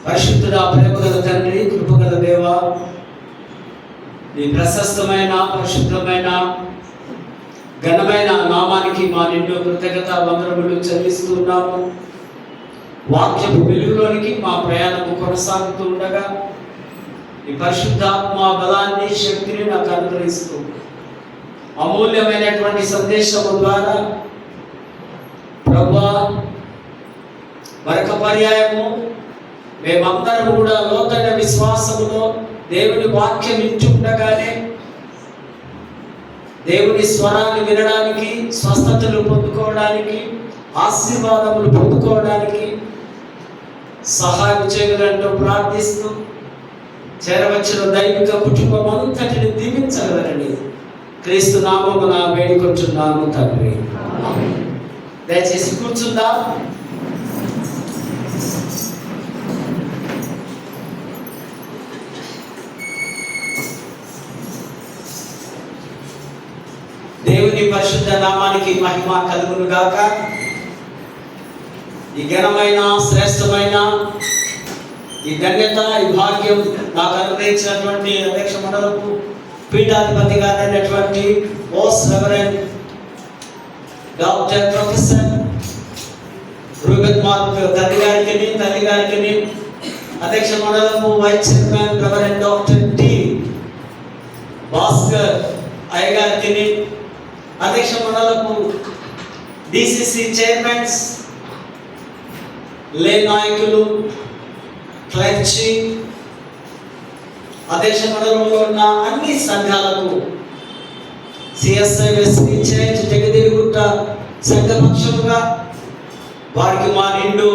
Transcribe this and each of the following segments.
పరిశుద్ధుడా, ప్రేమగల తండ్రి, కృపగల దేవ, నీ ప్రశస్తమైన పరిశుద్ధమైన ఘనమైన నామానికి మా నిండు కృతజ్ఞత వందనములు చెల్లిస్తున్నాము. వాక్యపు వెలుగులోనికి మా ప్రయాణము కొనసాగుతూ ఉండగా ఈ పరిశుద్ధాత్మ బలాన్ని, శక్తిని నాకు అనుగ్రహిస్తూ అమూల్యమైనటువంటి సందేశము ద్వారా ప్రభువా, మరొక పర్యాయము మేమందరం కూడా లోతైన విశ్వాసములో దేవుని వాక్యం వింటుండగానే దేవుని స్వరాన్ని వినడానికి, స్వస్థతలు పొందుకోవడానికి, ఆశీర్వాదములు పొందుకోవడానికి సహాయం చేయగలంటూ ప్రార్థిస్తూ చేరవచ్చిన దైవిక కుటుంబం అంతటిని దీవించగలరని క్రీస్తు నామమున వేడుకొంటున్నాము తండ్రి. దయచేసి కూర్చుందా. దేవుని పరిశుద్ధ నామానికి మహిమ కలుగును గాక. ఈ ఘనమైన, శ్రేష్టమైన ఈ ధన్యత, ఈ భాగ్యం నాకు అనుగ్రహించినటువంటి అధ్యక్ష మండలకు పీఠాధిపతి గారైనటువంటి most reverend doctor professor Reuben Mark తల్లి గారికి, అధ్యక్ష మండలకు vice chairman reverend doctor T Bhaskar అయ్య గారికి, అధ్యక్ష మండలకు డిసిసి చైర్మన్స్, లే నాయకులు, క్లర్చి, అధ్యక్ష మండలంలో ఉన్న అన్ని సంఘాలకు, సిఎస్ఐ వెస్లీ చర్చ్ జగదేవిగుట్ట సంఘపక్షముగా వారికి మా నిండు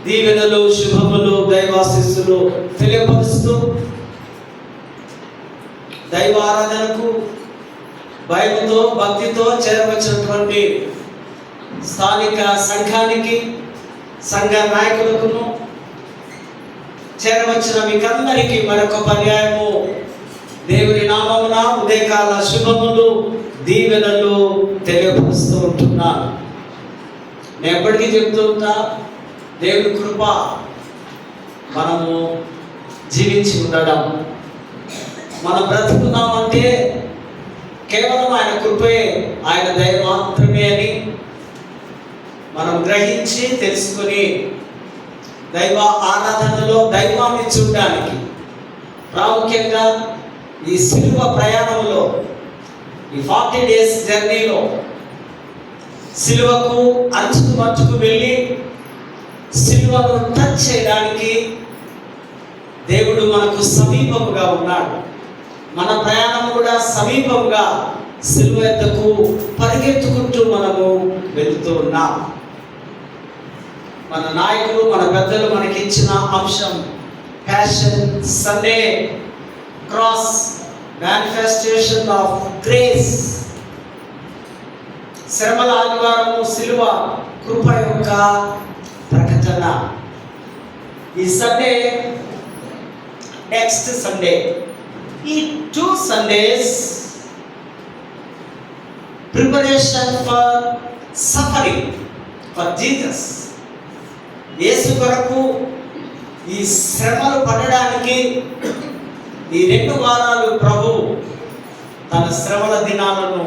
దీవెనలు, శుభములు, దైవాశీస్సులు తెలియపరుస్తూ దైవ ఆరాధనకు భయముతో, భక్తితో చేరవచ్చినటువంటి స్థానిక సంఘానికి, సంఘ నాయకులకును, చేరవచ్చిన మీకందరికీ మరొక పర్యాయము దేవుని నామమున ఉదయకాల శుభములు, దీవెనలు తెలియపరుస్తూ ఉంటున్నాను. నేను ఎప్పటికీ చెప్తూ ఉంటా, దేవుని కృప మనము జీవించి ఉండడం, మనం బ్రతుకున్నామంటే కేవలం ఆయన కృపే, ఆయన దయ మాత్రమే అని మనం గ్రహించి తెలుసుకొని దైవ ఆరాధనలో దైవాన్ని చూడడానికి, ప్రాముఖ్యంగా ఈ సిలువ ప్రయాణంలో, ఈ 40 days జర్నీలో సిలువకు అంచుకు మట్టుకు వెళ్ళి సిలువను టచ్ చేయడానికి దేవుడు మనకు సమీపముగా ఉన్నాడు. మన ప్రయాణం కూడా సమీపంగా సిలువ ఎద్దకు పరిగెత్తుకుంటూ మనము వెళుతూ ఉన్నాం. మన నాయకులు, మన పెద్దలు మనకి ఇచ్చిన అంశం passion Sunday, cross, manifestation of grace. శ్రమల ఆదివారము, సిలువ, కృప యొక్క ప్రకటన. ఈ సండే, నెక్స్ట్ సండే, ఈ 2 Sundays preparation for suffering for Jesus. యేసు కొరకు ఈ శ్రమలు పడడానికి ఈ 2 వారాలు ప్రభు తన శ్రమల దినాలను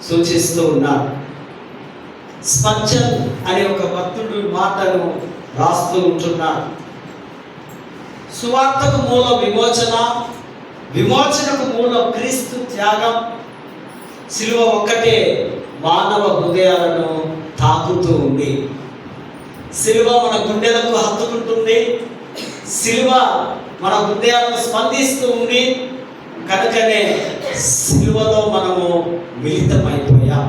సూచిస్తూ ఉన్నారు. స్పర్జన్ అనే ఒక భక్తుడు మాటను రాస్తూ ఉంటున్నాడు. సువార్తకు మూలం విమోచన, విమోచనకు మూలం క్రీస్తు త్యాగం. సిలువ ఒక్కటే మానవ హృదయాలను తాకుతూ ఉంది. సిలువ మన గుండెలకు హత్తుకుంటుంది. సిలువ మన హృదయాలను స్పందిస్తూ ఉంది. కనుకనే సిలువలో మనము మిళితమైపోయాం.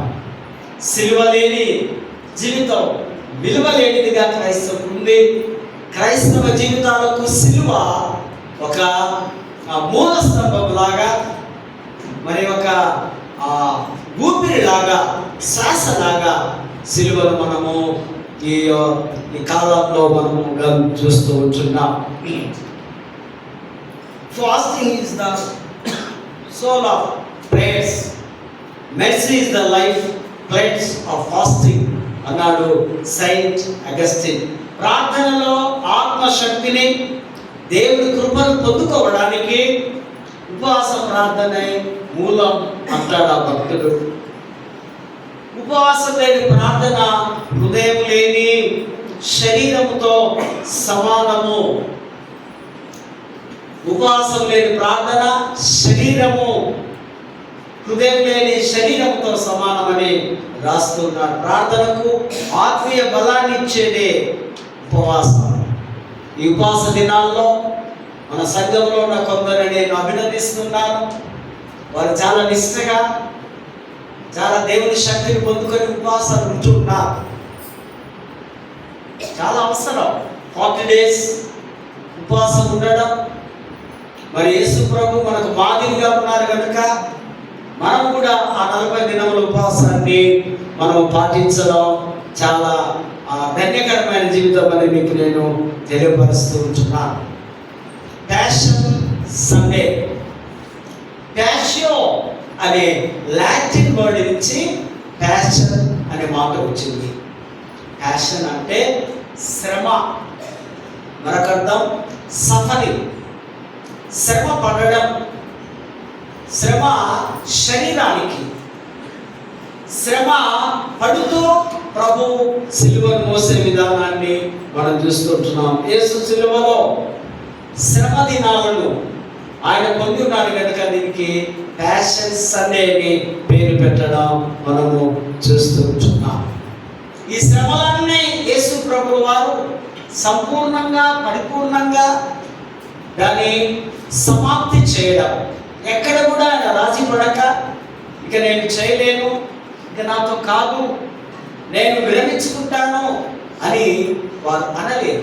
సిలువ లేని జీవితం విలువ లేనిదిగా క్రైస్తవుకు ఉంది. క్రైస్తవ జీవితాలకు సిలువ ఒక మూల స్తంభం లాగా, మరి ఒక ఊపిరిలాగా, శ్వాసలాగా సిలువను మనము ఈ కాలంలో మనము చూస్తూ ఉంటున్నాం. Fasting is the soul of prayers. Mercy is the life pledge of fasting అన్నాడు సెయింట్ అగస్టిన్. ప్రార్థనలో ఆత్మశక్తిని, దేవుడి కృపను పొందుకోవడానికి ఉపవాస ప్రార్థనే మూలం అంటాడు ఆ భక్తుడు. ఉపవాసం లేని ప్రార్థన హృదయం లేని శరీరముతో సమానము. ఉపవాసం లేని ప్రార్థన శరీరము, హృదయం లేని శరీరంతో సమానమని రాస్తున్నాడు. ప్రార్థనకు ఆత్మీయ బలాన్ని ఇచ్చేదే ఉపవాసం. ఈ ఉపవాస దినాల్లో మన సంఘంలో ఉన్న కొందరిని నేను అభినందిస్తున్నాను. వారు చాలా నిష్ఠగా, చాలా దేవుని శక్తిని పొందుకొని ఉపవాసాలు ఉంటున్నారు. చాలా అవసరం 40 days ఉపవాసం ఉండడం. మరి యేసు ప్రభు మనకు మాదిరిగా ఉన్నారు కనుక మనం కూడా ఆ 40 దినముల ఉపవాసాన్ని మనం పాటించడం చాలా ధన్యకరమైన జీవితం అని మీకు నేను తెలియపరుస్తూ ఉంటున్నాను. ప్యాషన్ సండే, ప్యాషియో అనే లాటిన్ వర్డ్ నుంచి ప్యాషన్ అనే మాట వచ్చింది. ప్యాషన్ అంటే శ్రమ, మరొక అర్థం సఫరింగ్, శ్రమ పడడం. శ్రమ శరీరానికి, శ్రమ పడుతూ ప్రభు సిలువను మోసే విధానాన్ని మనం చూస్తుంటున్నాం. యేసు సిలువలో శ్రమ దినాలను ఆయన పొంది ఉన్నారు కనుక దీనికి ప్యాషన్ సండే అని పేరు పెట్టడం మనము చూస్తూ ఉంటున్నాం. ఈ శ్రమలన్నీ యేసు ప్రభు వారు సంపూర్ణంగా, పరిపూర్ణంగా దాన్ని సమాప్తి చేయడం, ఎక్కడ కూడా ఆయన రాజీ పడక ఇక నేను చేయలేను, ఇక నాతో కాదు, నేను విరమించుకుంటాను అని వారు అనలేదు.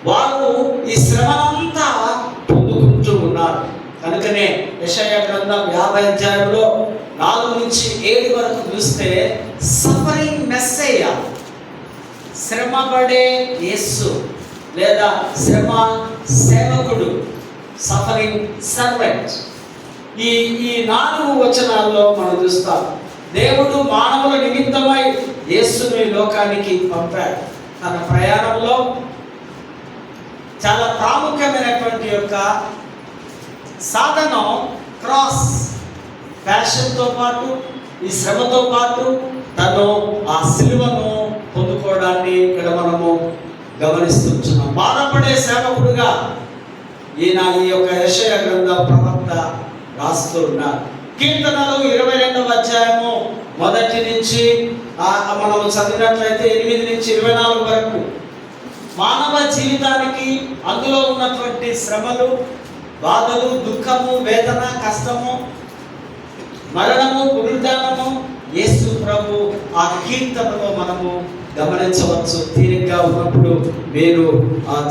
వారు ఈ శ్రమనంతా పొందుకుంటూ ఉన్నారు. కనుకనే యెషయా గ్రంథం 50 అధ్యాయంలో 4 నుంచి 7 వరకు చూస్తే సఫరింగ్ మెస్సయ్య, శ్రమ పడే యేసు లేదా శ్రమ సేవకుడు, సఫరింగ్ సర్వెంట్. ఈ 4 వచనాల్లో మనం చూస్తాం. దేవుడు మానవుల నిమిత్తమై యేసుని లోకానికి పంపాడు. తన ప్రయాణంలో చాలా ప్రాముఖ్యమైనటువంటి యొక్క సాధనం క్రాస్. ప్యాషన్తో పాటు, ఈ శ్రమతో పాటు తను ఆ సిలువను పొందుకోవడాన్ని ఇక్కడ మనము గమనిస్తున్నాం. బాధపడే సేవకుడుగా ఈయన ఈ యొక్క యెషయా గ్రంథ ప్రవక్త రాస్తూ ఉన్నారు. కీర్తనలు 22వ అధ్యాయము 1 నుంచి మనము చదివినట్లయితే 8 నుంచి 24 వరకు మానవ జీవితానికి, అందులో ఉన్నటువంటి శ్రమలు, బాధలు, దుఃఖము, వేదన, కష్టము, మరణము, పునరుద్ధానము యేసు ప్రభు ఆ కీర్తనలో మనము గమనించవచ్చు. తీరిగ్గా ఉన్నప్పుడు మీరు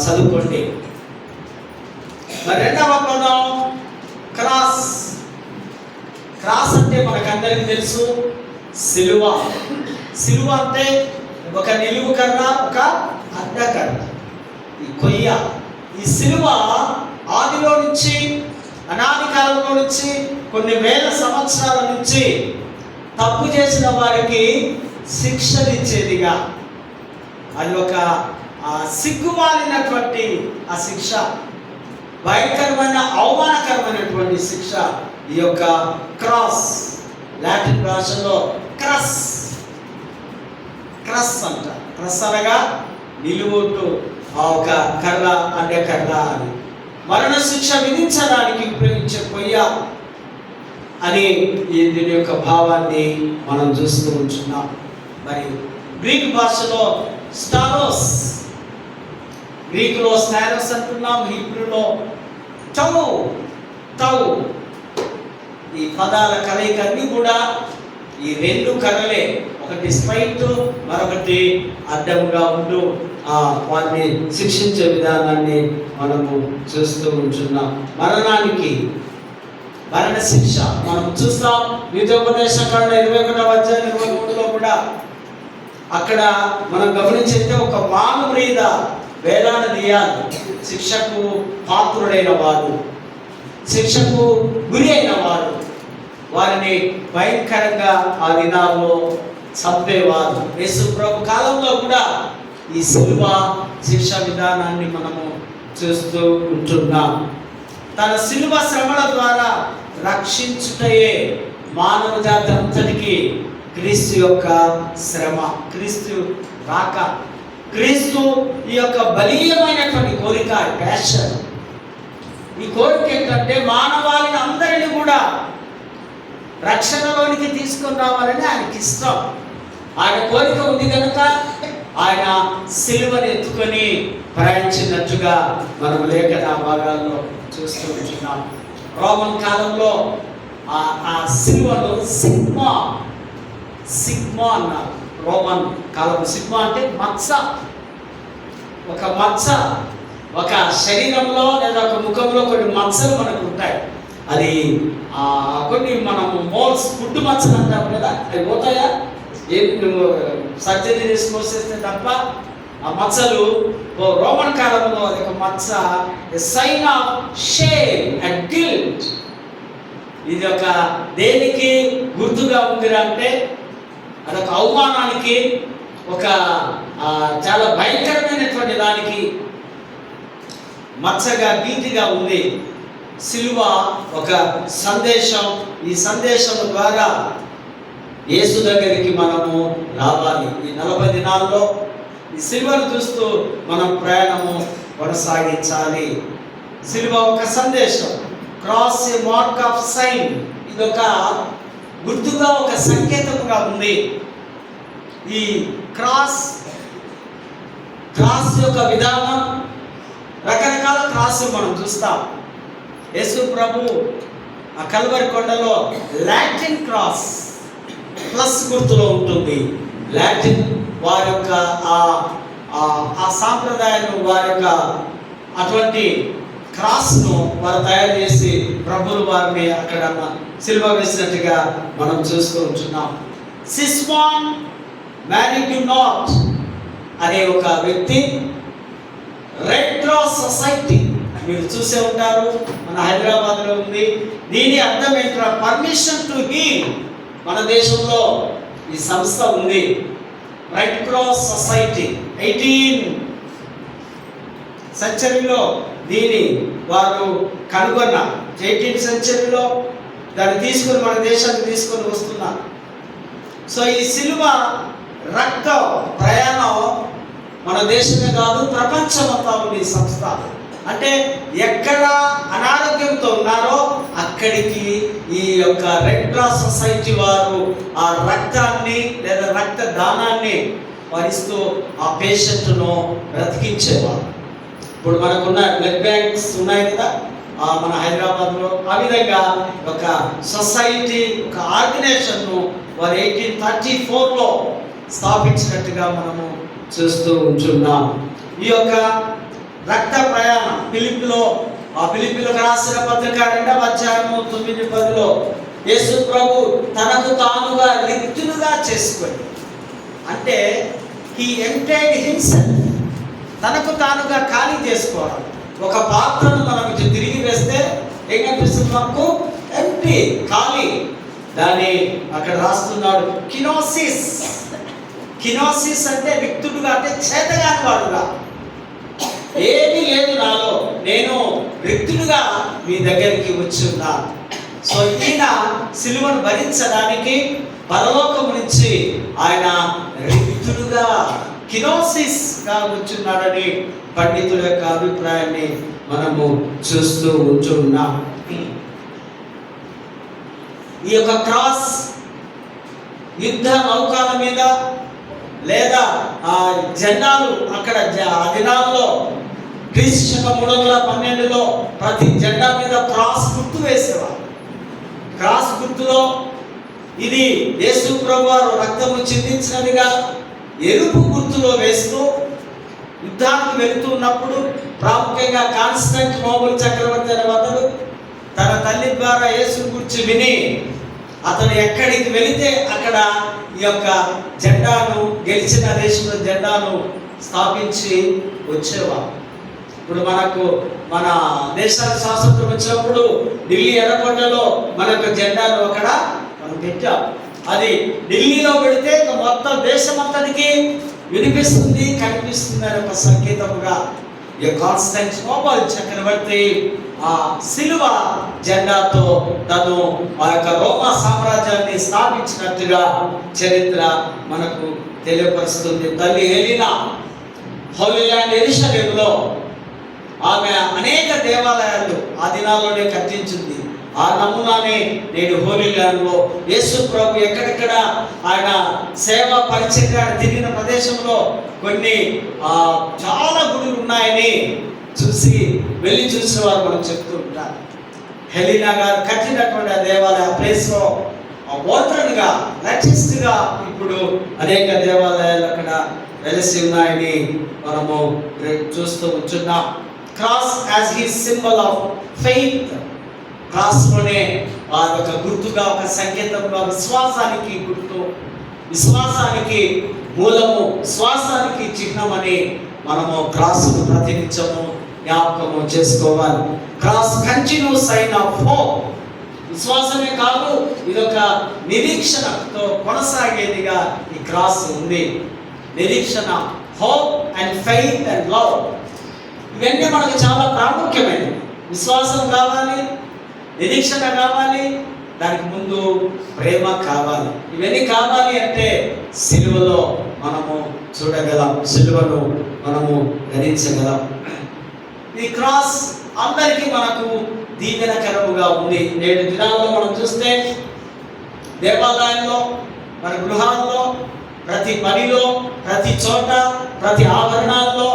చదువుకోండి. మరి 2వ పదం క్రాస్. క్రాస్ అంటే మనకందరికీ తెలుసు సిలువ. సిలువ అంటే ఒక నిలువు కర్ర, ఒక అడ్డకర్ర, ఈ కొయ్య. ఈ సిలువ ఆదిలో నుంచి, అనాది కాలంలో నుంచి, కొన్ని వేల సంవత్సరాల నుంచి తప్పు చేసిన వారికి శిక్షనిచ్చేదిగా, అది ఒక సిగ్గుమాలినటువంటి ఆ శిక్ష, భయంకరమైన అవమానకరమైనటువంటి శిక్ష. ఈ యొక్క క్రాస్, లాటిన్ భాషలో క్రస్, క్రస్ అంట. క్రస్ అనగా నిలువుటు, ఒక కర్ర, అంటే కర్ర అని. మరణ శిక్ష విధించడానికి ఉపయోగించే కొయ్య అని దీని యొక్క భావాన్ని మనం చూస్తూ ఉంటున్నాం. మరి గ్రీక్ భాషలో స్టారోస్, గ్రీకులో స్టారోస్ అంటున్నాం, హీబ్రూలో టౌ. టౌ ఈ పదాల కలయిక అన్నీ కూడా ఈ 2 కర్రలే, ఒకటి స్ట్రైట్, మరొకటి అడ్డంగా ఉంటూ వారిని శిక్షించే విధానాన్ని మనము చూస్తూ ఉంటున్నాం. మరణానికి మరణ శిక్ష మనం చూస్తాం. ద్వితీయోపదేశకాండ 21వ అధ్యాయం 23లో కూడా అక్కడ మనం గమనించైతే ఒక మాను మీద వేలాడదీయాలి. శిక్షకు పాత్రుడైన వాడు, శిక్షకు గురి అయిన వాడు, వారిని భయంకరంగా ఆ దినాల్లో చంపేవారు. యేసు ప్రభు కాలంలో కూడా ఈ శిలువ శిక్ష విధానాన్ని మనము చూస్తూ ఉంటున్నాం. తన శిలువ శ్రమల ద్వారా రక్షించుటయే మానవ జాతి అంతటికి క్రీస్తు యొక్క శ్రమ, క్రీస్తు రాక, క్రీస్తు ఈ యొక్క బలీయమైనటువంటి కోరిక, ప్యాషన్. ఈ కోరిక ఏంటంటే మానవాళిని అందరినీ కూడా రక్షణలోనికి తీసుకొని రావాలని ఆయనకి ఇష్టం. ఆయన కోరిక ఉంది కనుక ఆయన సిలువను ఎత్తుకొని ప్రయాణించినట్టుగా మనం లేఖన భాగాల్లో చూస్తూ ఉంటున్నాం. రోమన్ కాలంలో ఆ సిలువను సిగ్మా అన్నారు. రోమన్ కాలం సిగ్మా అంటే మచ్చ. ఒక మచ్చ, ఒక శరీరంలో లేదా ఒక ముఖంలో కొన్ని మచ్చలు మనకు ఉంటాయి. అది కొన్ని మనము మోల్స్, పుట్టు మచ్చలు అంటాం కదా, అవి పోతాయా? నువ్వు సర్జరీ చేసుకొస్తే తప్ప ఆ మచ్చలు. రోమన్ కాలంలో అది ఒక మచ్చ, sign of shame and guilt. ఇది ఒక దేనికి గుర్తుగా ఉంది అంటే అదొక అవమానానికి, ఒక చాలా భయంకరమైనటువంటి దానికి మచ్చగా, గీతిగా ఉంది. సిలువ ఒక సందేశం. ఈ సందేశం ద్వారా యేసు దగ్గరికి మనము రావాలి. ఈ 40 దినాల్లో ఈ సిలువను చూస్తూ మనం ప్రయాణము కొనసాగించాలి. సిలువ ఒక సందేశం, cross a mark of sign. ఇదొక గుర్తుగా, ఒక సంకేతముగా ఉంది. ఈ క్రాస్ యొక్క విధానం, రకరకాల క్రాస్ మనం చూస్తాం. యేసు ప్రభు ఆ కల్వరి కొండలో లాటిన్ క్రాస్ ప్లస్ గుర్తులో ఉంటుంది. లాటిన్ వారి యొక్క ఆ సాంప్రదాయాన్ని, వారి యొక్క అటువంటి క్రాస్ను వారు తయారు చేసి ప్రభులు వారిని అక్కడ సిలువ వేసినట్టుగా మనం చూస్తూ ఉంటున్నాం. సిస్మాన్ మ్యారిగ్యునాట్ అనే ఒక వ్యక్తి రెడ్ క్రాస్ సొసైటీ మీరు చూసే ఉంటారు, మన హైదరాబాద్లో ఉంది. దీని అర్థం ఏంటంటే పర్మిషన్ టు హీల్. మన దేశంలో ఈ సంస్థ ఉంది, రెడ్ క్రాస్ సొసైటీ. 18th సెంచరీలో దీన్ని వారు కనుగొన్నారు. 18th సెంచరీలో దాన్ని తీసుకొని మన దేశానికి తీసుకొని వస్తున్నారు. సో ఈ సిలువ రక్త ప్రయాణం మన దేశమే కాదు, ప్రపంచమంతా ఉంది ఈ సంస్థ. అంటే ఎక్కడ అనారోగ్యంతో ఉన్నారో అక్కడికి ఈ యొక్క రెడ్ క్రాస్ సొసైటీ వారు ఆ రక్తాన్ని లేదా రక్త దానాన్ని వరిస్తూ ఆ పేషెంట్ను బ్రతికించేవారు. ఇప్పుడు మనకున్న బ్లడ్ బ్యాంక్స్ ఉన్నాయి కదా మన హైదరాబాద్లో. ఆ విధంగా ఒక సొసైటీ, ఒక ఆర్గనైజేషన్ను వారు 1834లో స్థాపించినట్టుగా మనము చూస్తూ ఉంటున్నాం. ఈ యొక్క రక్త ప్రయాణం ఫిలిప్పీలకు రాసిన పత్రిక 2వ అధ్యాయము 9-10లో యేసు ప్రభు తనకు తానుగా రిక్తులుగా చేసుకొని, అంటే హీ ఎంప్టైడ్ హిమ్సెల్ఫ్, తనకు తానుగా ఖాళీ చేసుకోవడం. ఒక పాత్రను మనం తిరిగి వేస్తే ఏం కనిపిస్తుంది మనకు? ఎంప్టీ, ఖాళీ. దాన్ని అక్కడ రాస్తున్నాడు కినోసిస్ అంటే రిక్తుడుగా, అంటే చేతగాని వాడుగా. ఏమీ లేదు నాలో, నేను రిక్తుడుగా మీ దగ్గరికి వచ్చి ఉన్నాను. సో ఈయన సిలువను భరించడానికి పరలోకం నుంచి ఆయన రిక్తుడుగా, కినోసిస్గా వచ్చున్నాడని పండితుల యొక్క అభిప్రాయాన్ని మనము చూస్తూ ఉంటున్నాం. ఈ యొక్క క్రాస్ యుద్ధ నౌకాల మీద లేదా జెండాలు అక్కడ ఆ దినాల్లో క్రీస్తు 312లో ప్రతి జెండా మీద క్రాస్ గుర్తు వేసేవారు. క్రాస్ గుర్తులో ఇది యేసు ప్రభువారు రక్తము చిందించినదిగా ఎరుపు గుర్తులో వేస్తూ యుద్ధానికి వెళుతున్నప్పుడు ప్రాముఖ్యంగా కాన్స్టాంటినోపుల్ చక్రవర్తి అనే అతడు తన తల్లి ద్వారా యేసుని గురించి విని అతను ఎక్కడికి వెళితే అక్కడ ఈ యొక్క జెండాను, గెలిచిన దేశంలో జెండాను స్థాపించి వచ్చేవారు. ఇప్పుడు మన దేశానికి స్వాతంత్రం వచ్చినప్పుడు ఢిల్లీ ఎర్రకొండలో మన యొక్క జెండాను అక్కడ మనం పెట్టాం. అది ఢిల్లీలో పెడితే మొత్తం దేశమంతటికి వినిపిస్తుంది, కనిపిస్తుంది అనే ఒక సంకేతముగా ఈ కాన్స్టాంటినోపుల్ చక్రవర్తి ఆ సిలువ జెండాతో తను ఆ యొక్క రోమా సామ్రాజ్యాన్ని స్థాపించినట్టుగా చరిత్ర మనకు తెలియపరుస్తుంది. తల్లి హెలీనా హోలీ ల్యాండ్ యెరూషలేములో ఆమె అనేక దేవాలయాలు ఆ దినాల్లోనే కట్టించింది. ఆ నమూనానే నేడు హోలీ ల్యాండ్లో యేసు ప్రభు ఎక్కడెక్కడ ఆయన సేవా పరిచర్య తిరిగిన ప్రదేశంలో కొన్ని చాలా గుడులు ఉన్నాయని వెళ్ళి చూసిన వారు మనం చెప్తూ ఉంటారు. హెలీనా గారు కట్టినటువంటి ఆ దేవాలయ ప్లేస్లో మోడ్రన్గా లేటెస్ట్గా ఇప్పుడు అనేక దేవాలయాలు అక్కడ వెలిసి ఉన్నాయని మనము చూస్తూ ఉంటున్నాం. Cross as the symbol of faith, క్రాస్లోనే వారి ఒక గుర్తుగా, ఒక సంకేతంగా, విశ్వాసానికి గుర్తు, విశ్వాసానికి మూలము, విశ్వాసానికి చిహ్నమని మనము క్రాస్ను ప్రతినిత్యము జ్ఞాపకము చేసుకోవాలి. Cross continuous sign of hope, విశ్వాసమే కాదు ఇదొక నిరీక్షణతో కొనసాగేదిగా ఈ క్రాస్ ఉంది. నిరీక్షణ, hope and faith and love, ఇవన్నీ మనకు చాలా ప్రాముఖ్యమైనవి. విశ్వాసం కావాలి, నిరీక్షణ కావాలి, దానికి ముందు ప్రేమ కావాలి. ఇవన్నీ కావాలి అంటే సిలువలో మనము చూడగలం, సిలువను మనము గ్రహించగలం. ఈ క్రాస్ అందరికీ మనకు దీవెనకరముగా ఉంది. నేడు దినాల్లో మనం చూస్తే దేవాలయాల్లో, మన గృహాల్లో, ప్రతి పనిలో, ప్రతి చోట, ప్రతి ఆభరణాల్లో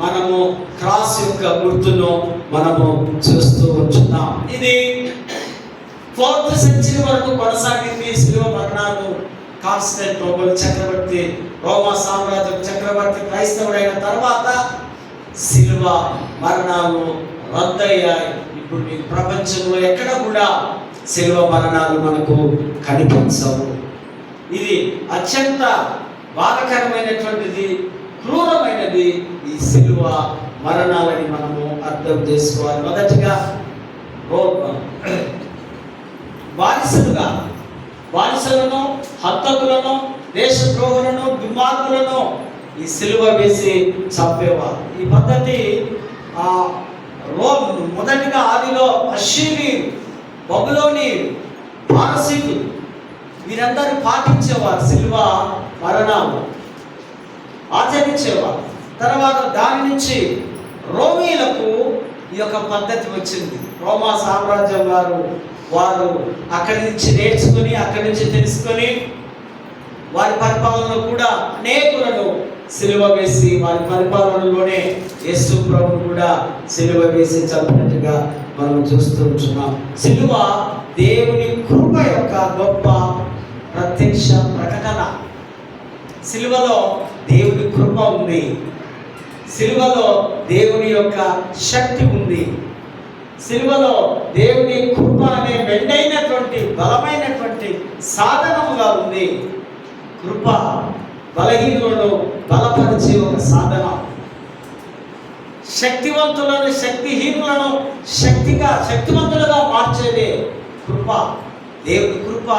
మనము క్రాస్ యొక్క గుర్తును మనము చూస్తూ ఉంటున్నాం. ఇది 4th సెంచరీ వరకు కొనసాగింది. సిలువ మరణాలు కాన్స్టాంటినోపుల్ చక్రవర్తి, రోమా సామ్రాజ్యం చక్రవర్తి క్రైస్తవుడైన తర్వాత సిలువ మరణాలు రద్దయ్యాయి. ఇప్పుడు మీకు ప్రపంచంలో ఎక్కడ కూడా సిలువ మరణాలు మనకు కనిపించవు. ఇది అత్యంత బాధకరమైనటువంటిది, క్రూరమైనది ఈ సిలువ మరణాలని మనము అర్థం చేసుకోవాలి. మొదటిగా బానిసలను, హంతకులను, దేశద్రోహులను, దుర్మార్గులను ఈ సిలువ వేసి చంపేవారు. ఈ పద్ధతి మొదటిగా ఆదిలో అశ్షీరీయులు, బబులోనీయులు, పారసీకులు వీరందరూ పాటించేవారు. సిలువ మరణాలు ఆచరించేవారు. తర్వాత దాని నుంచి రోమీలకు ఈ యొక్క పద్ధతి వచ్చింది. రోమా సామ్రాజ్యం వారు అక్కడి నుంచి నేర్చుకుని, అక్కడి నుంచి తెలుసుకొని వారి పరిపాలనలో కూడా అనేకులను సిలువ వేసి, వారి పరిపాలనలోనే యేసు ప్రభువును కూడా సిలువ వేసి చంపినట్టుగా మనం చూస్తూ ఉంటున్నాం. సిలువ దేవుని కృప యొక్క గొప్ప ప్రత్యక్ష ప్రకటన. సిలువలో దేవుని కృప ఉంది, సిలువలో దేవుని యొక్క శక్తి ఉంది, సిలువలో దేవుని కృప అనే మెండైనటువంటి బలమైనటువంటి సాధనముగా ఉంది. కృప బలహీనులను బలపరిచే ఒక సాధనం, శక్తివంతులను శక్తిహీనులను శక్తివంతులుగా మార్చేదే కృప. దేవుని కృప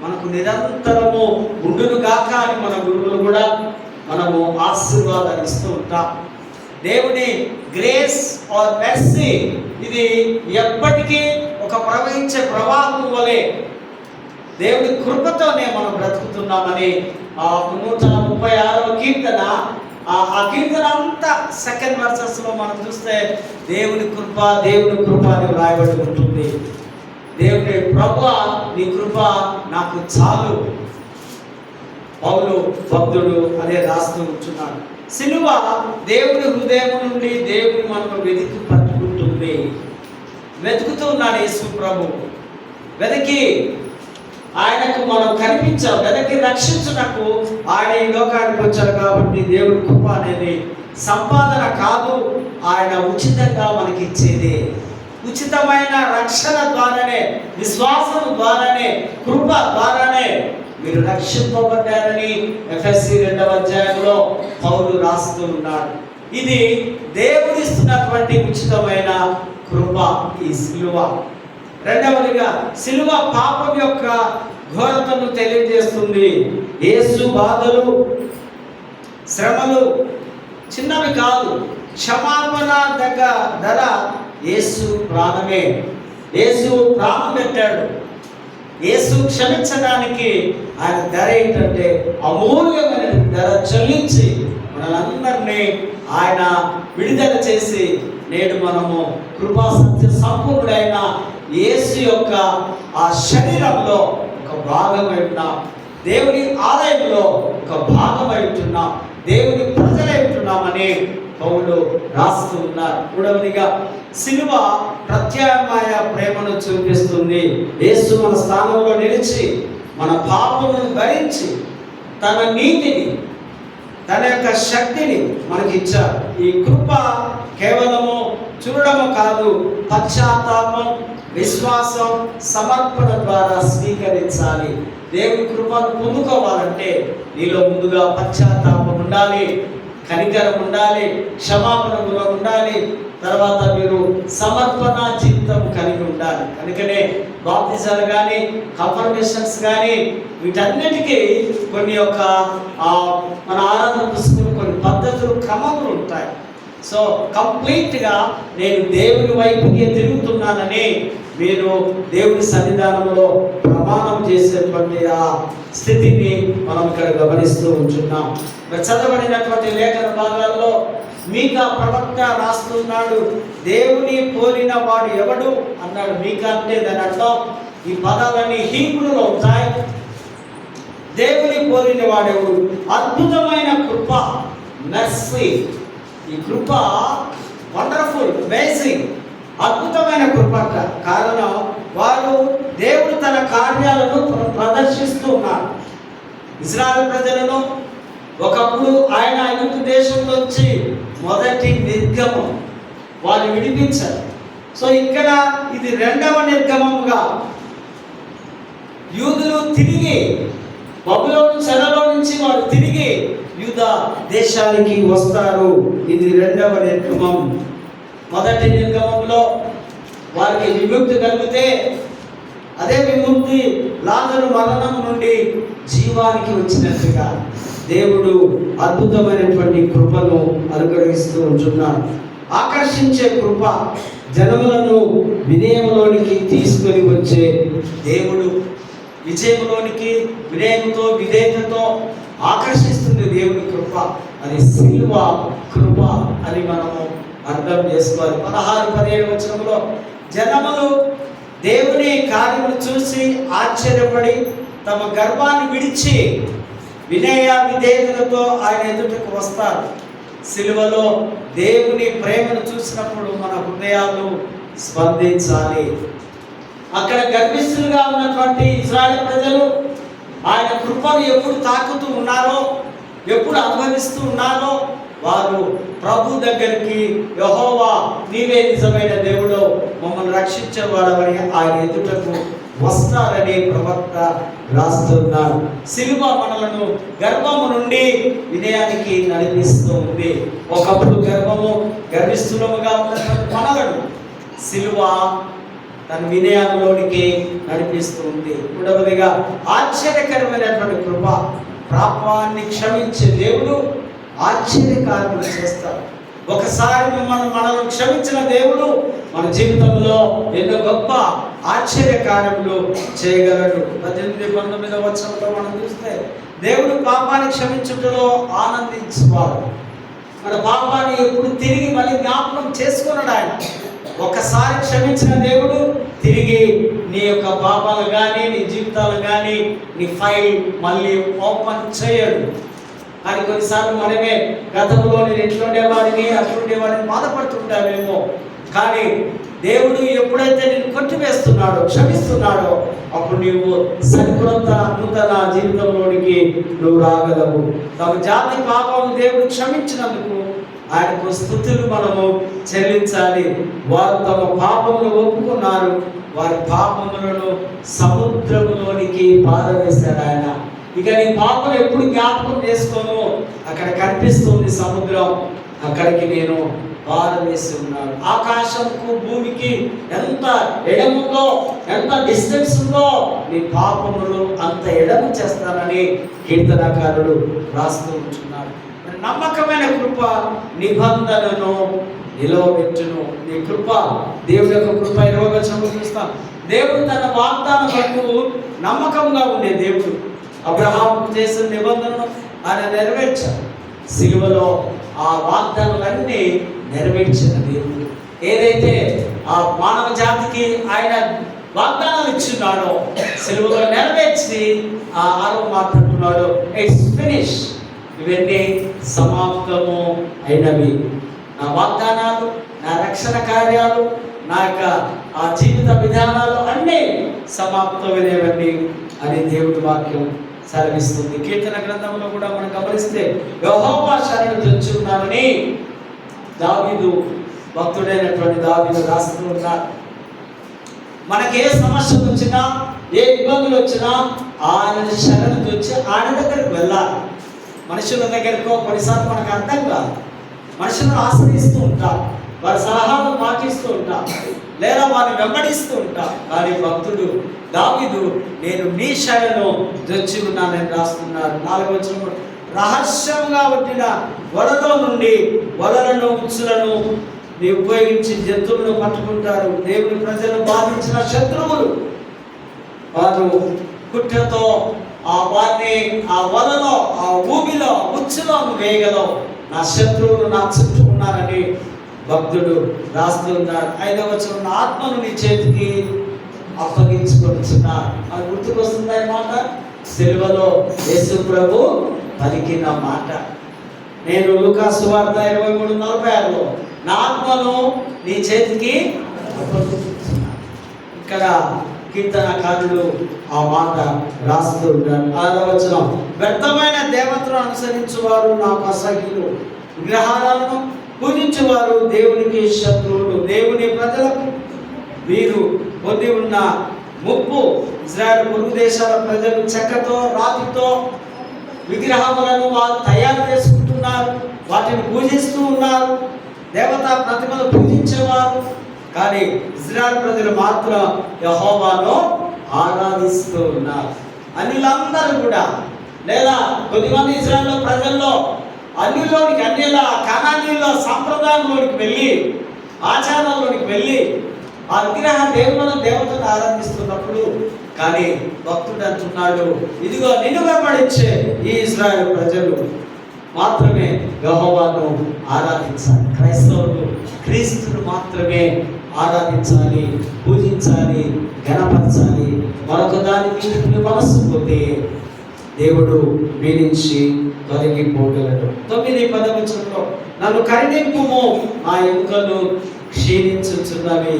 మనకు నిరంతరము ఉండును గాక అని మన గురువులు కూడా మనము ఆశీర్వాదాలు ఇస్తూ ఉంటాం. దేవుని గ్రేస్ ఆర్ మెర్సీ ఇది ఎప్పటికీ ఒక ప్రవహించే ప్రవాహం వలె దేవుని కృపతోనే మనం బ్రతుకుతున్నామని 136వ కీర్తన, ఆ కీర్తన అంతా 2nd వర్సెస్లో మనం చూస్తే దేవుని కృప అని వ్రాయబడి ఉంటుంది. దేవుని ప్రభువా నీ కృప నాకు చాలు, పౌలు భక్తుడు అదే రాస్తూ ఉంటున్నాడు. సిలువ దేవుని హృదయం నుండి దేవుని మనకు వెతికి పట్టుకుంటుంది. వెతుకుతూ ఉన్నాడు యేసు ప్రభు. వెతికి ఆయనకు మనం కనిపించాం, వెతికి రక్షించుటకు ఆయన ఈ లోకానికి వచ్చాడు. కాబట్టి దేవుని కృప అనేది సంపాదన కాదు, ఆయన ఉచితంగా మనకి ఇచ్చేది. ఉచితమైన రక్షణ ద్వారానే, విశ్వాసం ద్వారానే, కృప ద్వారానే మీరు రక్షింపబడ్డారని ఎఫెసీ 2వ అధ్యాయంలో పౌలు రాస్తూ ఉన్నాడు. ఇది దేవుడిస్తున్నటువంటి ఉచితమైన కృప ఈ సిలువ. రెండవదిగా సిలువ పాపం యొక్క ఘోరతను తెలియజేస్తుంది. యేసు బాధలు శ్రమలు చిన్నవి కాదు. క్షమాపణ ధర యేసు ప్రాణమే. యేసు ప్రాణం పెట్టాడు. యేసు క్షమించడానికి ఆయన ధర ఏంటంటే అమూల్యమైన ధర చెల్లించి మనలందరినీ ఆయన విడుదల చేసి నేడు మనము కృపా సత్య సంపూర్ణుడైన యేసు యొక్క ఆ శరీరంలో ఒక భాగమై ఉన్నాం. దేవుని ఆలయంలో ఒక భాగమై ఉంటున్నాం. దేవుని ప్రజలై ఉంటున్నామని పౌలు రాస్తూ ఉన్నారు. మూడవదిగా సిలువ ప్రత్యామ్నాయ ప్రేమను చూపిస్తుంది. యేసు మన స్థానంలో నిలిచి మన పాపమును భరించి తన నీతిని, తన యొక్క శక్తిని మనకి ఇచ్చారు. ఈ కృప కేవలము చూడడము కాదు, పశ్చాత్తాపం, విశ్వాసం, సమర్పణ ద్వారా స్వీకరించాలి. దేవుని కృపను పొందుకోవాలంటే నీలో ముందుగా పశ్చాత్తాపం ఉండాలి, కనికరం ఉండాలి, క్షమాపణ గుణం ఉండాలి. తర్వాత మీరు సమర్పణ జీవితం కలిగి ఉండాలి. కనుకనే బాప్తిజాలు కానీ, కన్ఫర్మేషన్స్ కానీ వీటన్నిటికీ కొన్ని యొక్క మన ఆరాధన పుస్తకంలో కొన్ని పద్ధతులు, క్రమములు ఉంటాయి. సో కంప్లీట్గా నేను దేవుని వైపుకి తిరుగుతున్నానని మీరు దేవుని సన్నిధానంలో ప్రమాణం చేసేటువంటి ఆ స్థితిని మనం ఇక్కడ గమనిస్తూ ఉంటున్నాం. చదవబడినటువంటి లేఖన భాగాల్లో మీకా ప్రవక్త రాస్తున్నాడు, దేవుని పోలిన వాడు ఎవడు అన్నాడు. మీకా అంటే దాని అర్థం, ఈ పదాలన్నీ హీబ్రూలో ఉంటాయి. దేవుని పోలిన వాడెవడు, అద్భుతమైన కృప, మెర్సీ. ఈ కృప వండర్ఫుల్, అమేజింగ్, అద్భుతమైన కృప. కారణం వారు దేవుడు తన కార్యాలను ప్రదర్శిస్తూ ఉన్నారు. ఇశ్రాయేలు ప్రజలను ఒకప్పుడు ఆయన ఐగుప్తు దేశంలో వచ్చి మొదటి నిర్గమం వాళ్ళు విడిపించారు. సో ఇక్కడ ఇది రెండవ నిర్గమముగా యూదులు తిరిగి బబులోను చెరలో నుంచి వారు తిరిగి యూదా దేశానికి వస్తారు. ఇది రెండవ నిర్గమం. మొదటి నిర్గమంలో వారికి విముక్తి కలిగితే అదే విముక్తి లాజరు మరణం నుండి జీవానికి వచ్చినట్టుగా దేవుడు అద్భుతమైనటువంటి కృపను అనుగ్రహిస్తూ ఉంటున్నాడు. ఆకర్షించే కృప జనములను వినయములోనికి తీసుకొని వచ్చే దేవుడు. విజయంలోనికి వినయంతో, విధేయతతో ఆకర్షిస్తుంది దేవుని కృప. అది సిలువ కృప అని మనము అర్థం చేసుకోవాలి. 16-17 వచనంలో జనములు దేవుని కార్యములు చూసి ఆశ్చర్యపడి తమ గర్వాన్ని విడిచి వినయ విధేయతలతో ఆయన ఎదుటకు వస్తారు. సిలువలో దేవుని ప్రేమను చూసినప్పుడు మన హృదయాలు స్పందించాలి. అక్కడ గర్విష్ఠులుగా ఉన్నటువంటి ఇశ్రాయేలు ప్రజలు ఆయన కృపను ఎప్పుడు తాకుతూ ఉన్నారో, ఎప్పుడు అనుభవిస్తూ ఉన్నారో వారు ప్రభు దగ్గరికి యెహోవా నీవే నిజమైన దేవుడు, మమ్మల్ని రక్షించేవాడవని ఆయన ఎదుటకు వస్తారని ప్రవక్త రాస్తున్నారు. సిలువ మనలను గర్వము నుండి వినయానికి నడిపిస్తూ ఉంది. ఒకప్పుడు గర్విష్ఠులముగా ఉన్నటువంటి మనలను సిలువ తన వినయంలోనికి నడిపిస్తూ ఉంది. మూడవదిగా ఆశ్చర్యకరమైనటువంటి కృప. పాపాన్ని క్షమించే దేవుడు ఆశ్చర్యకార్యములు చేస్తారు. ఒకసారి మనల్ని క్షమించిన దేవుడు మన జీవితంలో ఎన్నో గొప్ప ఆశ్చర్యకార్యములు చేయగలడు. 18-19 వచనంలో మనం చూస్తే దేవుడు పాపాన్ని క్షమించుటలో ఆనందించేవాడు. మన పాపాన్ని ఎప్పుడు తిరిగి మళ్ళీ జ్ఞాపకం చేసుకున్నాడు ఆయన. ఒకసారి క్షమించిన దేవుడు తిరిగి నీ యొక్క పాపాలు కానీ, నీ జీవితాలు కానీ, నీ ఫైల్ మళ్ళీ ఓపెన్ చేయడు. కానీ కొన్నిసార్లు మనమే గతంలో నేను ఎట్లుండేవాడిని అట్లుండేవాడిని బాధపడుతుంటామేమో. కానీ దేవుడు ఎప్పుడైతే నేను కొట్టివేస్తున్నాడో, క్షమిస్తున్నాడో, అప్పుడు నీవు సరికొత్త నూతన జీవితంలోనికి నువ్వు రాగలవు. తమ జాతి పాపం దేవుడు క్షమించినందుకు ఆయనకు స్తుతులు మనము చెల్లించాలి. వారు తమ పాపములు ఒప్పుకున్నారు, వారి పాపములను సముద్రములోనికి పారవేశాడు ఆయన. ఇక నీ పాపం ఎప్పుడు జ్ఞాపకం చేసుకోను, అక్కడ కనిపిస్తుంది సముద్రం, అక్కడికి నేను పారవేసి ఉన్నాడు. ఆకాశంకు భూమికి ఎంత ఎడముందో, ఎంత డిస్టెన్స్ ఉందో నీ పాపములు అంత ఎడము చేస్తానని కీర్తనకారుడు రాస్తూ ఉంటున్నాడు. నమ్మకమైన కృప నిబంధనను నిలవబెట్టును. నీ కృప, దేవుడి యొక్క కృప 20వ వచనంలో చూస్తాం. దేవుడు తన వాగ్దానం వరకు నమ్మకంగా ఉండే దేవుడు. అబ్రహాము చేసిన నిబంధనను ఆయన నెరవేర్చాడు. సిలువలో ఆ వాగ్దానాలన్నీ నెరవేర్చిన దేవుడు. ఏదైతే ఆ మానవ జాతికి ఆయన వాగ్దానాలు ఇచ్చున్నాడో సిలువలో నెరవేర్చి ఆ 6వ మాట అంటున్నాడు, ఇట్స్ ఫినిష్. ఇవన్నీ సమాప్తము అయినవి. నా వాగ్దానాలు, నా రక్షణ కార్యాలు, నా యొక్క ఆ జీవిత విధానాలు అన్నీ సమాప్తమైనవన్నీ అని దేవుడి వాక్యం సెలవిస్తుంది. కీర్తన గ్రంథంలో కూడా మనం గమనిస్తే యెహోవా శరణు జొచ్చున్నానని దావీదు, భక్తుడైనటువంటి దావీదు రాస్తూ ఉన్నాడు. మనకి ఏ సమస్యలు వచ్చినా, ఏ ఇబ్బందులు వచ్చినా ఆయన శరణు జొచ్చి ఆయన దగ్గరికి వెళ్ళాలి. మనుషుల దగ్గరకో కొన్నిసార్లు మనకు అర్థం కాదు. మనుషులను ఆశ్రయిస్తూ ఉంటాం, వారి సలహాలను పాటిస్తూ ఉంటాం, లేదా వారిని వెంబడిస్తూ ఉంటాం. కానీ భక్తుడు దావీదు నేను నీ శరణు జొచ్చి ఉన్నానని రాస్తున్నాడు. 4వ వచనం, రహస్యంగా పట్టిన వలలో నుండి వలలను ఉచ్చులను ఉపయోగించి జంతువులను పట్టుకుంటారు. దేవుని ప్రజలను బాధించిన శత్రువులు వారు కుట్రతో వారిని ఆ వలలో, ఆ ఊబిలో, ఉచ్చులో వేయగలవు. నా శత్రువులు నా చుట్టూ ఉన్నారని భక్తుడు రాస్తున్నాడు. 5వ వచనం, నా ఆత్మను నీ చేతికి అప్పగించుకొనుచున్నా. అది గుర్తుకొస్తుంది అన్నమాట. సిలువలో యేసు ప్రభు పలికిన మాట. నేను లూకా సువార్త 23:46లో నా ఆత్మను నీ చేతికి అప్పగించుకున్నా. ఇక్కడ కీర్తనకారుడు ఆ మాట రాస్తూ ఉంటాడు. 6వ వచనం, వ్యర్థమైన దేవతలను అనుసరించువారు నాకు అసహ్యులు, విగ్రహాలను పూజించేవారు దేవునికి శత్రువులు. దేవుని ప్రజలకు వీరు పొంది ఉన్న ముప్పు. ఇజ్రాయెల్ పొరుగు దేశాల ప్రజలు చెక్కతో, రాతితో విగ్రహములను వారు తయారు చేసుకుంటున్నారు, వాటిని పూజిస్తూ ఉన్నారు, దేవతా ప్రతిమలు పూజించేవారు. కానీ ఇజ్రాయెల్ ప్రజలు మాత్రం యెహోవాను ఆరాధిస్తూ ఉన్నారు. అన్యులందరూ కూడా, లేదా కొద్దిమంది ఇజ్రాయెల్ ప్రజల్లో అన్యుల్లోనికి, అన్యుల కనానీయుల సంప్రదాయంలోనికి వెళ్ళి, ఆచారాల్లోనికి వెళ్ళి ఆ విగ్రహ దేవులను, దేవతను ఆరాధిస్తున్నప్పుడు, కానీ భక్తుడు అంటున్నాడు, ఇదిగో నిన్ను వెంబడించే ఈ ఇజ్రాయెల్ ప్రజలు మాత్రమే యెహోవాను ఆరాధించాలి. క్రైస్తవులు క్రీస్తును మాత్రమే ఆరాధించాలి, పూజించాలి, ఘనపరచాలి. మరొక దాని మీద మీ మనస్సు పోతే దేవుడు మీ నుంచి తొలగిపోగలడు. 9వ వచనంలో, నన్ను కరుణింపుము, నా ఎముకలు క్షీణించుచున్నవి.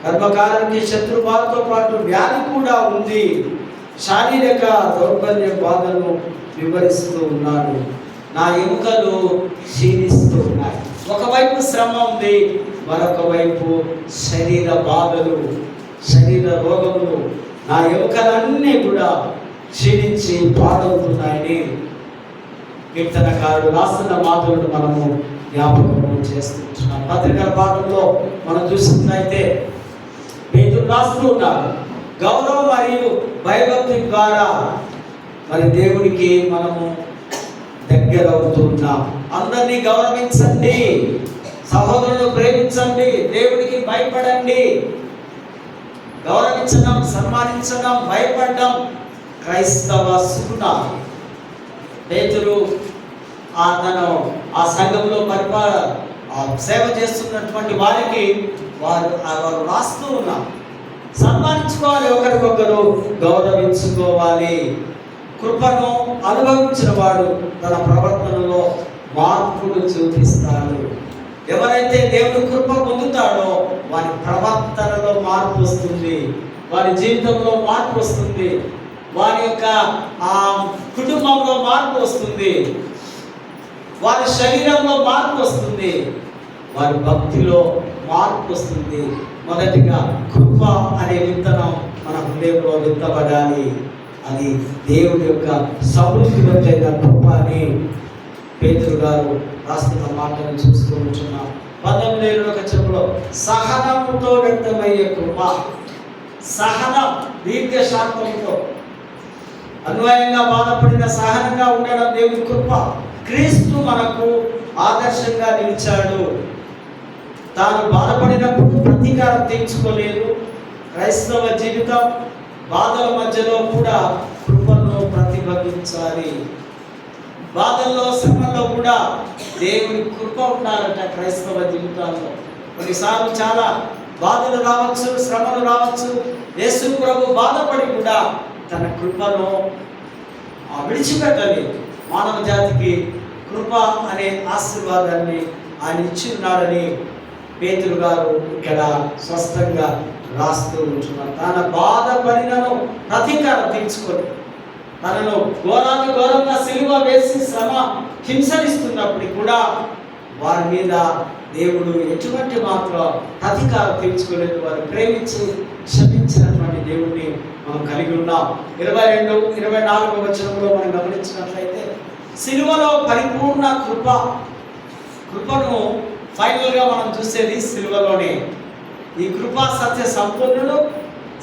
గర్భకాలానికి శత్రుబాధతో పాటు వ్యాధి కూడా ఉంది. శారీరక దౌర్బల్య బాధను వివరిస్తూ ఉన్నాడు. నా ఎముకలు క్షీణిస్తూ ఉన్నాయి. ఒకవైపు శ్రమ ఉంది, మరొక వైపు శరీర బాధలు, శరీర రోగములు. నా ఎముకలన్నీ కూడా క్షీణించి పాడవుతున్నాయని కీర్తనకారుడు రాస్తున్న మాటలను మనము జ్ఞాపకం చేస్తున్నాం. పత్రికల పాఠంలో మనం చూసినట్లయితే పేతురు రాస్తూ ఉన్నారు, గౌరవం మరియు భయభక్తి ద్వారా మరి దేవునికి మనము దగ్గర అవుతున్నాం. అందరినీ గౌరవించండి, సహోదరులను ప్రేమించండి, దేవునికి భయపడండి. గౌరవించడం, సన్మానించడం, భయపడడం క్రైస్తవ సుగుణం. పేతురు తను ఆ సంఘంలో సేవ చేస్తున్నటువంటి వారికి వారు రాస్తూ ఉన్నారు, సన్మానించుకోవాలి, ఒకరికొకరు గౌరవించుకోవాలి. కృపను అనుభవించిన వాడు తన ప్రవర్తనలో మార్పులు చూపిస్తాడు. ఎవరైతే దేవుని కృప పొందుతాడో వారి ప్రవర్తనలో మార్పు వస్తుంది, వారి జీవితంలో మార్పు వస్తుంది, వారి యొక్క కుటుంబంలో మార్పు వస్తుంది, వారి శరీరంలో మార్పు వస్తుంది, వారి భక్తిలో మార్పు వస్తుంది. మొదటిగా కృప అనే విత్తనం మన హృదయంలో విత్తబడాలి. అది దేవుడి యొక్క సమృద్ధివంతమైన కృప అని పేతురు గారు రాస్తున్న మాటను చూస్తూ ఉంటున్నాం. 19వ వచనంలో సహనముతో వ్యక్తమయ్యే కృప. సహనం, దీర్ఘశాంతంతో, అన్వయంగా బాధపడిన సహనంగా ఉండడం దేవుని కృప. క్రీస్తు మనకు ఆదర్శంగా నిలిచాడు. తాను బాధపడినప్పుడు ప్రతీకారం తీర్చుకోలేదు. క్రైస్తవ జీవితం బాధల మధ్యలో కూడా కృపను ప్రతిబింబించాలి. బాధల్లో, శ్రమల్లో కూడా దేవుని కృప ఉండాలట క్రైస్తవ జీవితాల్లో. కొన్నిసార్లు చాలా బాధలు రావచ్చు, శ్రమలు రావచ్చు. యేసు ప్రభు బాధపడి కూడా తన కృపను విడిచిపెట్టలేదు. మానవ జాతికి కృప అనే ఆశీర్వాదాన్ని ఆయన ఇచ్చి ఉన్నాడని పేతురు గారు ఇక్కడ స్పష్టంగా రాస్తూ ఉంటున్నారు. తన బాధపడినను ప్రతీకారం తీర్చుకొని తనను ఘోరంగా సిలువ వేసి శ్రమ హింసనిస్తున్నప్పటికీ కూడా వారి మీద దేవుడు ఎటువంటి మాత్రం ప్రతీకారం తీర్చుకోలేదు. వారు ప్రేమించి క్షమించినటువంటి దేవుడిని మనం కలిగి ఉన్నాం. 22, 24 వచనంలో మనం గమనించినట్లయితే సిలువలో పరిపూర్ణ కృపను ఫైనల్గా మనం చూసేది సిలువలోనే. ఈ కృపా సత్య సంపూర్ణుడు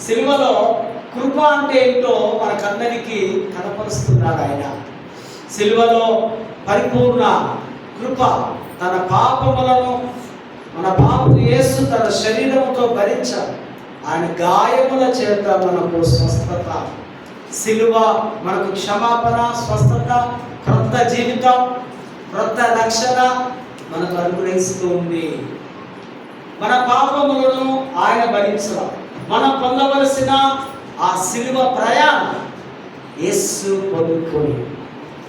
సిలువలో కృప అంటే ఏంటో మనకందరికీ కనపరుస్తున్నాడు ఆయన. సిలువలో పరిపూర్ణ కృప, తన పాపములను మన పాపం యేసు తన శరీరముతో భరించాడు. ఆయన గాయముల చేత మనకు స్వస్థత, సిలువ మనకు క్షమాపణ, స్వస్థత, క్రొత్త జీవితం, క్రొత్త రక్షణ మనకు అనుగ్రహిస్తూ ఉంది. మన పాపములను ఆయన భరించడం, మనం పొందవలసిన ఆ సిలువ ప్రయాణం యేసు పొందుకొని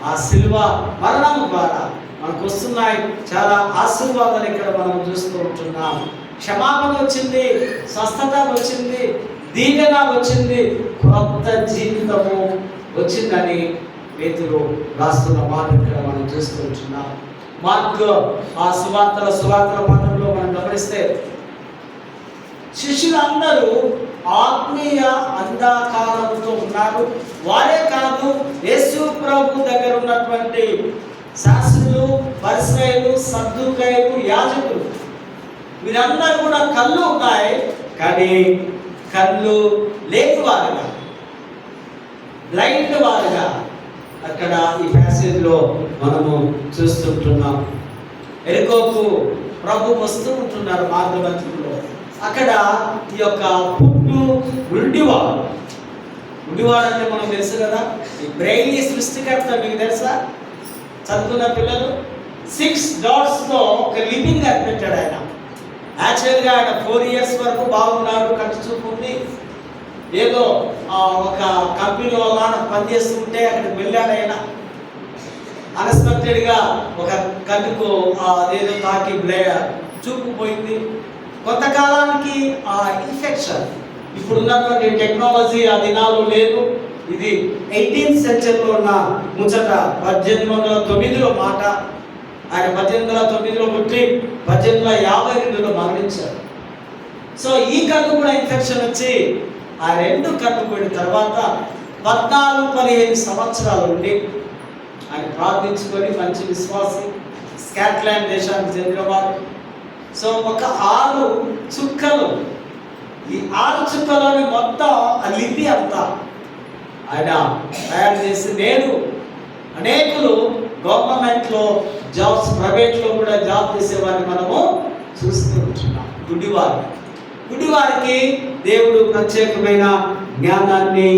ఆ సిలువ మరణం ద్వారా మనకు వస్తున్నాయి చాలా ఆశీర్వాదాలు ఇక్కడ మనం చూస్తూ ఉంటున్నాం. క్షమాపణ వచ్చింది, స్వస్థత వచ్చింది, దీవెన వచ్చింది, క్రొత్త జీవితము వచ్చిందని పేతురు రాస్తున్న మాట ఇక్కడ మనం చూస్తూ ఉంటున్నాం. మార్కు ఆ సువార్తల పాఠంలో మనం గమనిస్తే శిష్యులందరూ ఆత్మీయ అంధకారంతో ఉన్నారు. వారే కాదు, యేసు ప్రభు దగ్గర ఉన్నటువంటి శాస్త్రులు, పరిసయ్యులు, సద్దుకయ్యులు, యాజకులు వీరందరూ కూడా కళ్ళు ఉన్నాయి కానీ కళ్ళు లేని వారుగా, బ్లైండ్ వారుగా అక్కడ ఈ ప్యాసేజ్లో మనము చూస్తుంటున్నాం. ఎరుకోకు ప్రభు వస్తూ ఉంటున్నారు మార్గమధ్యంలో. అక్కడ ఈ యొక్క గుడ్డివాడు అంటే మనం తెలుసు కదా, ఈ బ్రెయిలీ సృష్టికర్త మీకు తెలుసా? చదువుకున్న పిల్లలు 6 డాట్స్తో ఒక లిపింగ్ కనిపెట్టాడు ఆయన. యాక్చువల్గా ఆయన 4 years వరకు బాగున్నాడు, కంటి చూపు ఉంది. ఏదో ఒక కంపెనీలో పనిచేస్తుంటే అక్కడికి వెళ్ళాడు ఆయన. అన్ఎక్స్పెక్టెడ్గా ఒక కన్నుకు అదేదో తాకి చూపు పోయింది. కొంతకాలానికి ఆ ఇన్ఫెక్షన్, ఇప్పుడు ఉన్నటువంటి టెక్నాలజీ ఆ దినాలు లేదు. ఇది 18th century ఉన్న ముచ్చట. 1809లో మాట. ఆయన 1809లో పుట్టి 1852లో మరణించారు. సో ఈ కన్ను కూడా ఇన్ఫెక్షన్ వచ్చి ఆ 2 కన్ను పోయిన తర్వాత 14-15 సంవత్సరాలు ఉండి ఆయన ప్రార్థించుకొని మంచి విశ్వాసి, స్కాట్లాండ్ దేశానికి చెందినవాడు. సో ఒక 6 చుక్కలు, ఈ 6 చుక్కలోని మొత్తం ఆ లిపి అంతా ఆయన తయారు చేసి నేడు అనేకులు గవర్నమెంట్లో జాబ్స్, ప్రైవేట్లో కూడా జాబ్ చేసేవారిని మనము చూస్తూ ఉంటున్నాం. గుడ్డివారికి దేవుడు ప్రత్యేకమైన జ్ఞానాన్ని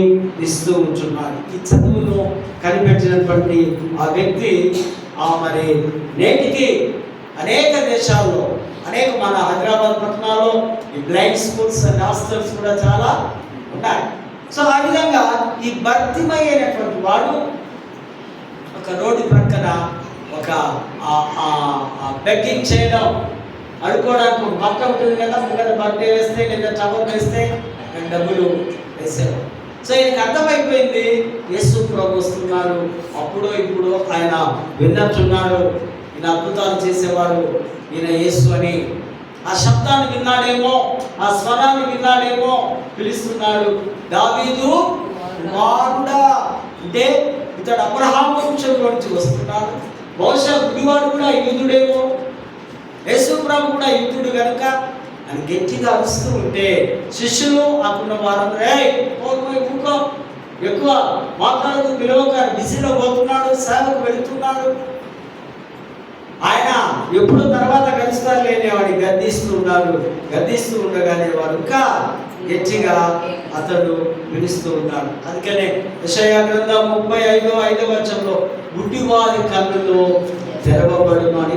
ఇస్తూ ఉంటున్నాడు. ఈ చదువును కనిపెట్టినటువంటి ఆ వ్యక్తి మరి నేటికి అనేక దేశాల్లో, అనేక మన హైదరాబాద్ పట్టణాల్లో ఈ బ్లైండ్ స్కూల్స్ అండ్ హాస్టల్స్ కూడా చాలా ఉన్నాయి. సో ఆ విధంగా ఈ భర్తిమై అయినటువంటి వాడు ఒక రోడ్డు ప్రక్కన ఒక బెగ్గింగ్ చేయడం, అడుకోవడానికి ఒక పక్క ఉంటుంది కదా, ముంగట బర్త్డే వేస్తే లేదా టవర్ వేస్తే డబ్బులు వేసేవాడు. సో ఈయనకి అర్థమైపోయింది యేసు ప్రభు వస్తున్నారు, అప్పుడు ఇప్పుడు ఆయన విన్నట్టున్నాడు, ఈయన అద్భుతాలు చేసేవాడు ఈయన యేసు అని. ఆ శబ్దాన్ని విన్నాడేమో, ఆ స్వరాన్ని విన్నాడేమో, పిలుస్తున్నాడు, దావీదు కుమారుడా. అంటే ఇతడు అబ్రహాము వంశంలో నుంచి వస్తున్నాడు. బహుశా గుడివాడు కూడా యూదుడేమో, యేసు ప్రభు కూడా యూదుడు కనుక అని గట్టిగా అరుస్తూ ఉంటే శిష్యులు అక్కడ వారందరూ ఎక్కువ మాట్లాడుతూ పిలవక, బిజీలో పోతున్నాడు, సేవకు వెళుతున్నాడు ఆయన ఎప్పుడు తర్వాత గడుస్తారు లేని వాడిని గద్దిస్తూ ఉండగానే వాడు ఇంకా గట్టిగా అతడు విడుస్తూ ఉన్నాడు. అందుకనే యెషయా గ్రంథం 35వ వచనంలో గుడ్డివారి కన్నులు తెరవబడును అని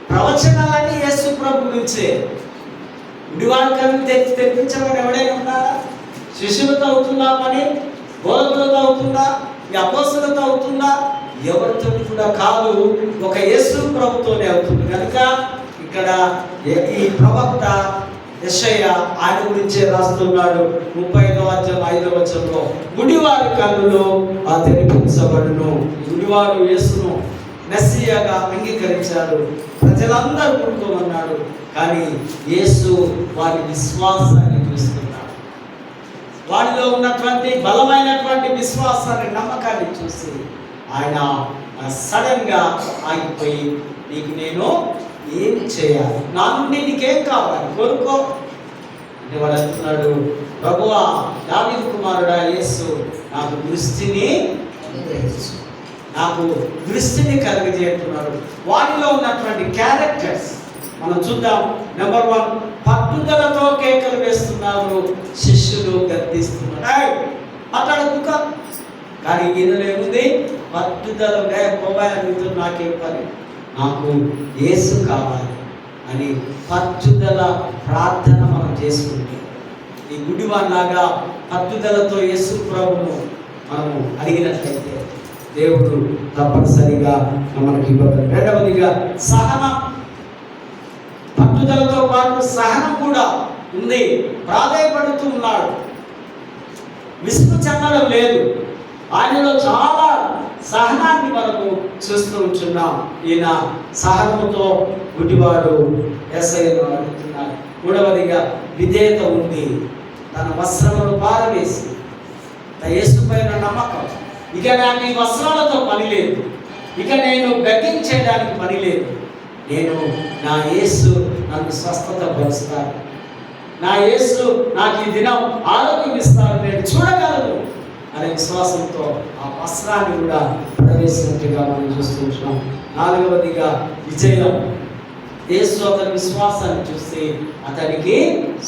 ప్రవచనాలని యేసు ప్రభు గురించే. గుడ్డివారి కన్నులు తెప్పించమని ఎవడైనా ఉన్నారా? శిష్యులతో అవుతుందా పని? బోధకులతో అవుతుందా? ఈ అపోస్తలులతో అవుతుందా? ఎవరితో కూడా కాదు, ఒక యేసు ప్రభుతోనే అవుతుంది. కనుక ఇక్కడ ఈ ప్రవక్త యెషయా ఆయన గురించే రాస్తున్నాడు. 35వ అధ్యాయం 5వ వచనంలో గుడివారి కన్నులు తెరిపించబడును. గుడివారు యేసును మెస్సియాగా అంగీకరించారు, ప్రజలందరూ పుట్టుకోమన్నాడు. కానీ యేసు వారి విశ్వాసాన్ని చూస్తున్నాడు. వారిలో ఉన్నటువంటి బలమైనటువంటి విశ్వాసాన్ని, నమ్మకాన్ని చూసి ఆయన సడన్ గా ఆగిపోయి, నీకు నేను ఏం చేయాలి, నా నుండి నీకేం కావాలి కోరుకో అంటే వాడు అంటున్నాడు, ప్రభువా దావీదు కుమారుడా యేసు, నాకు దృష్టిని కలుగజేస్తున్నాడు. వాటిలో ఉన్నటువంటి క్యారెక్టర్స్ మనం చూద్దాం. నెంబర్ 1, పట్టుదలతో కేకలు వేస్తున్నారు, శిష్యులు గద్దిస్తున్నారు, మాట్లాడక. కానీ ఈయనలో ఏముంది? పట్టుదలగా పోవాలని, నాకేం పని, నాకు యేసు కావాలి అని పట్టుదల ప్రార్థన మనం చేసుకుంటే, ఈ గుడివాళ్ళలాగా పట్టుదలతో యేసు ప్రభువును మనము అడిగినట్లయితే దేవుడు తప్పనిసరిగా మనకి ఇవ్వగలడు. రెండవదిగా సహనం. పట్టుదలతో పాటు సహనం కూడా ఉంది. ప్రాధాయపడుతూ ఉన్నాడు, విసుగు చెందడం లేదు. ఆయనలో చాలా సహనాన్ని మనము చూస్తూ ఉంటున్నాం. ఈయన సహనముతో గుడ్డివాడు యేసయ్యను అడుగుతున్నాడు. మూడవదిగా విధేయత ఉంది. తన వస్త్రమును పారవేసి, తన యేసు పైన నమ్మకం. ఇక నాకు ఈ వస్త్రాలతో పని లేదు, ఇక నేను బెగ్గింగ్ చేయడానికి పని లేదు, నేను నా యేసు నన్ను స్వస్థత పరుస్తాను, నా యేసు నాకు ఈ దినం ఆరోగ్యం ఇస్తాను, నేను చూడగలను అనే విశ్వాసంతో ఆ వస్త్రాన్ని కూడా ప్రవేశించినట్టుగా మనం చూస్తున్నాం. నాలుగవదిగా విజయం. యేసు అతని విశ్వాసాన్ని చూసి అతనికి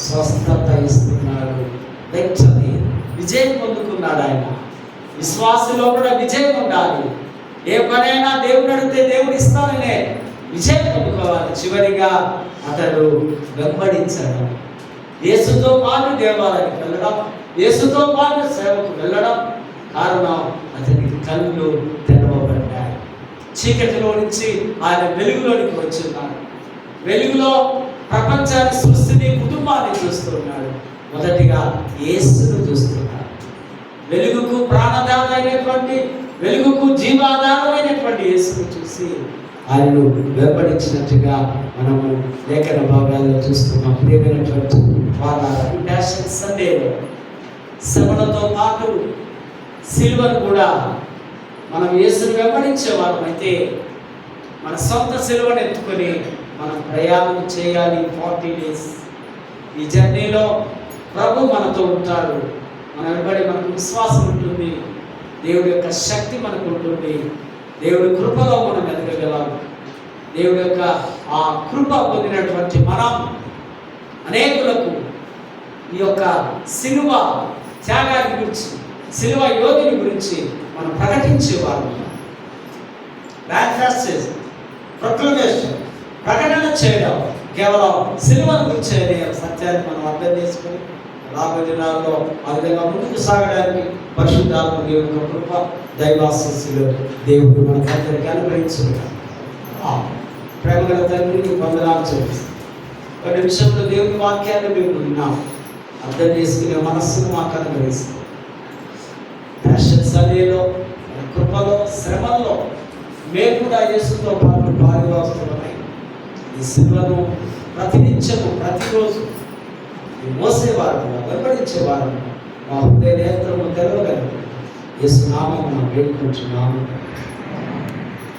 స్వస్థత ఇస్తున్నాడు. విజయం పొందుకున్నాడు ఆయన. విశ్వాసంలో కూడా విజయం ఉండాలి. ఏ పనైనా దేవుడు అడిగితే దేవుడు ఇస్తాననే విజయం పొందుకోవాలి. చివరిగా అతడు వెంబడించడం, యేసుతో పాటు దేవాలయానికి వెళ్ళడం, యేసుతో పాటు సేవకు వెళ్ళడం. కారణం, అతనికి కళ్ళు తెరవబడ్డాయి. చీకటిలో నుంచి ఆయన వెలుగులోనికి వచ్చున్నాడు. వెలుగులో ప్రపంచాన్ని, సృష్టిని, కుటుంబాన్ని చూస్తున్నాడు. మొదటిగా యేసును చూస్తున్నాడు. వెలుగుకు ప్రాణదాత అయినటువంటి, వెలుగుకు జీవాధారమైనటువంటి యేసును చూసి ఆయనను వెంబడించినట్టుగా మనము లేఖన భాగాల్లో చూస్తున్నాం. ప్రియమైనటువంటి వాళ్ళ ప్యాషన్ సండేలో శ్రమలతో పాటు సిలువను కూడా మనం యేసును వెంబడించేవాళ్ళం అయితే, మన సొంత సిలువను ఎత్తుకొని మనం ప్రయాణం చేయాలి. 40 days ఈ జర్నీలో ప్రభు మనతో ఉంటాడు. మన వెంబడి మనకు విశ్వాసం ఉంటుంది, దేవుడి యొక్క శక్తి మనకు ఉంటుంది, దేవుడి కృపలో మనం ఎదగగలం. దేవుడి యొక్క ఆ కృప పొందినటువంటి మనం అనేకులకు ఈ యొక్క సిలువ త్యాగాన్ని గురించి, సిలువ యోగిని గురించి మనం ప్రకటించేవారు. ప్రొక్లమేషన్, ప్రకటన చేయడం, కేవలం సిలువను గురించి అనే సత్యాన్ని మనం అర్థం చేసుకొని రాబోయే దినాల్లో ఆ విధంగా ముందుకు సాగడానికి పరిశుద్ధాత్మ దేవుని యొక్క కృప, దైవాశీస్సులు దేవుడు మనకందరికీ అనుగ్రహించుకుంటాం. ప్రేమగల తండ్రికి వందనాలు చెల్లిస్తాం. ఒక నిమిషంలో దేవుని వాక్యాన్ని మేము విన్నాం, అర్థం చేసుకునే మనస్సును మాకు అనుగ్రహిస్తాం. సన్నిధిలో, కృపలో, శ్రమల్లో మేము కూడా యేసుతో పాటు పాలువాస్తున్నాయి. ఈ సిలువను ప్రతినిత్యము, ప్రతిరోజు మోసేవారు, వెంబడించేవారు, మా హృదయ నేత్రము తెరవగలరు. యేసు నామమున వేడుకుంటున్నాము.